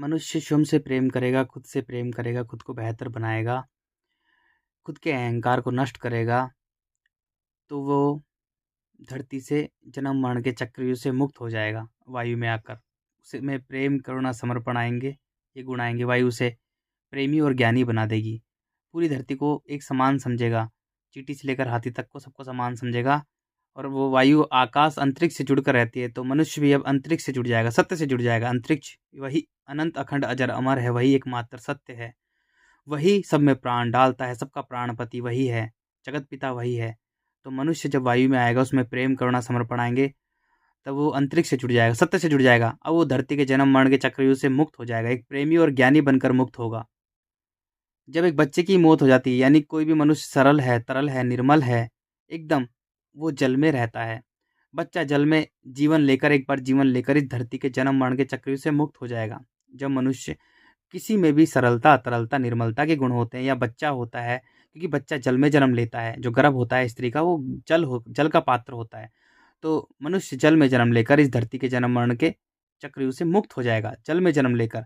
मनुष्य स्वयं से प्रेम करेगा, खुद से प्रेम करेगा, खुद को बेहतर बनाएगा, खुद के अहंकार को नष्ट करेगा, तो वो धरती से जन्म मरण के चक्रव्यूह से मुक्त हो जाएगा, वायु में आकर। उसे में प्रेम, करुणा, समर्पण आएँगे, ये गुण आएँगे, वायु उसे प्रेमी और ज्ञानी बना देगी। पूरी धरती को एक समान समझेगा, चींटी से लेकर हाथी तक को सबको समान समझेगा और वो वायु, आकाश, अंतरिक्ष से जुड़कर रहती है, तो मनुष्य भी अब अंतरिक्ष से जुड़ जाएगा, सत्य से जुड़ जाएगा। अंतरिक्ष वही अनंत, अखंड, अजर, अमर है, वही एकमात्र सत्य है। वही सब में प्राण डालता है, सबका प्राणपति वही है, जगत पिता वही है। तो मनुष्य जब वायु में आएगा, उसमें प्रेम, करुणा, समर्पण आएँगे, तब वो अंतरिक्ष से जुड़ जाएगा, सत्य से जुड़ जाएगा। अब वो धरती के जन्म मरण के चक्रव्यूह से मुक्त हो जाएगा, एक प्रेमी और ज्ञानी बनकर मुक्त होगा। जब एक बच्चे की मौत हो जाती है, यानी कोई भी मनुष्य सरल है, तरल है, निर्मल है, एकदम वो जल में रहता है। बच्चा जल में जीवन लेकर, एक बार जीवन लेकर इस धरती के जन्म मरण के चक्रव्यूह से मुक्त हो जाएगा। जब मनुष्य किसी में भी सरलता, तरलता, निर्मलता के गुण होते हैं या बच्चा होता है, क्योंकि बच्चा जल में जन्म लेता है, जो गर्भ होता है स्त्री का वो जल का पात्र होता है। तो मनुष्य जल में जन्म लेकर इस धरती के जन्म मरण के चक्रव्यूह से मुक्त हो जाएगा, जल में जन्म लेकर।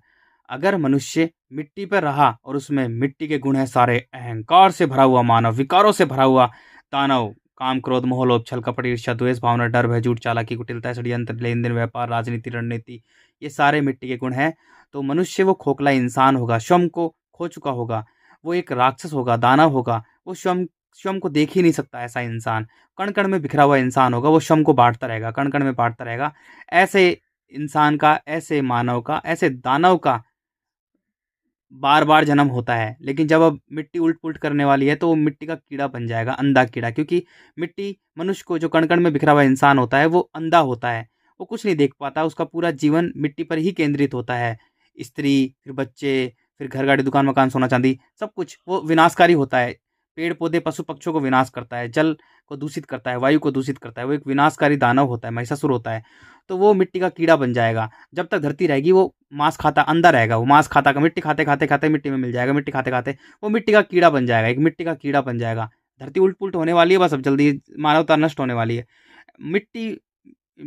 अगर मनुष्य मिट्टी पर रहा और उसमें मिट्टी के गुण हैं सारे, अहंकार से भरा हुआ मानव, विकारों से भरा हुआ दानव, काम, क्रोध, मोह, लोभ, छल, कपट, ईर्ष्या, द्वेष, भावना, डर, भय, झूठ, चालाकी, कुटिलता, षड्यंत्र, लेन-देन, व्यापार, राजनीति, रणनीति, ये सारे मिट्टी के गुण हैं। तो मनुष्य वो खोखला इंसान होगा, स्वयं को खो चुका होगा, वो एक राक्षस होगा, दानव होगा, वो स्वयं स्वयं को देख ही नहीं सकता ऐसा इंसान, कण-कण में बिखरा हुआ इंसान होगा, वो स्वयं को बाँटता रहेगा, कण-कण में बाँटता रहेगा। ऐसे इंसान का, ऐसे मानव का, ऐसे दानव का बार-बार जन्म होता है, लेकिन जब अब मिट्टी उलट-पुलट करने वाली है, तो वो मिट्टी का कीड़ा बन जाएगा, अंधा कीड़ा। क्योंकि मिट्टी मनुष्य को, जो कण-कण में बिखरा हुआ इंसान होता है, वो अंधा होता है। वो कुछ नहीं देख पाता, उसका पूरा जीवन मिट्टी पर ही केंद्रित होता है। स्त्री, फिर बच्चे, फिर घर, गाड़ी, दुकान, मकान, सोना, चांदी, सब कुछ वो विनाशकारी होता है। पेड़-पौधे, पशु-पक्षियों को विनाश करता है, जल को दूषित करता है, वायु को दूषित करता है। वो एक विनाशकारी दानव होता है, महिषासुर होता है। तो वो मिट्टी का कीड़ा बन जाएगा। जब तक धरती रहेगी, वो मांस खाता, अंधा रहेगा, वो मांस खाता, मिट्टी खाते-खाते मिट्टी में मिल जाएगा, मिट्टी खाते-खाते वो मिट्टी का कीड़ा बन जाएगा, एक मिट्टी का कीड़ा बन जाएगा। धरती उलट-पुलट होने वाली है, बस अब जल्दी मानवता नष्ट होने वाली है। मिट्टी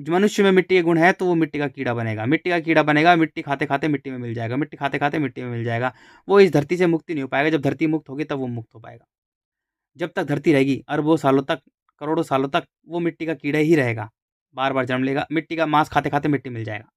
मनुष्य में मिट्टी के गुण है, तो वो मिट्टी का कीड़ा बनेगा, मिट्टी का कीड़ा बनेगा, मिट्टी खाते-खाते मिट्टी में मिल जाएगा, मिट्टी खाते-खाते मिट्टी में मिल जाएगा। वो इस धरती से मुक्ति नहीं हो पाएगा, जब धरती मुक्त होगी तब वो मुक्त हो पाएगा। जब तक धरती रहेगी, अरबों सालों तक, करोड़ों सालों तक वो मिट्टी का कीड़ा ही रहेगा। बार-बार जन्म लेगा, मिट्टी का मांस खाते-खाते मिट्टी मिल जाएगा।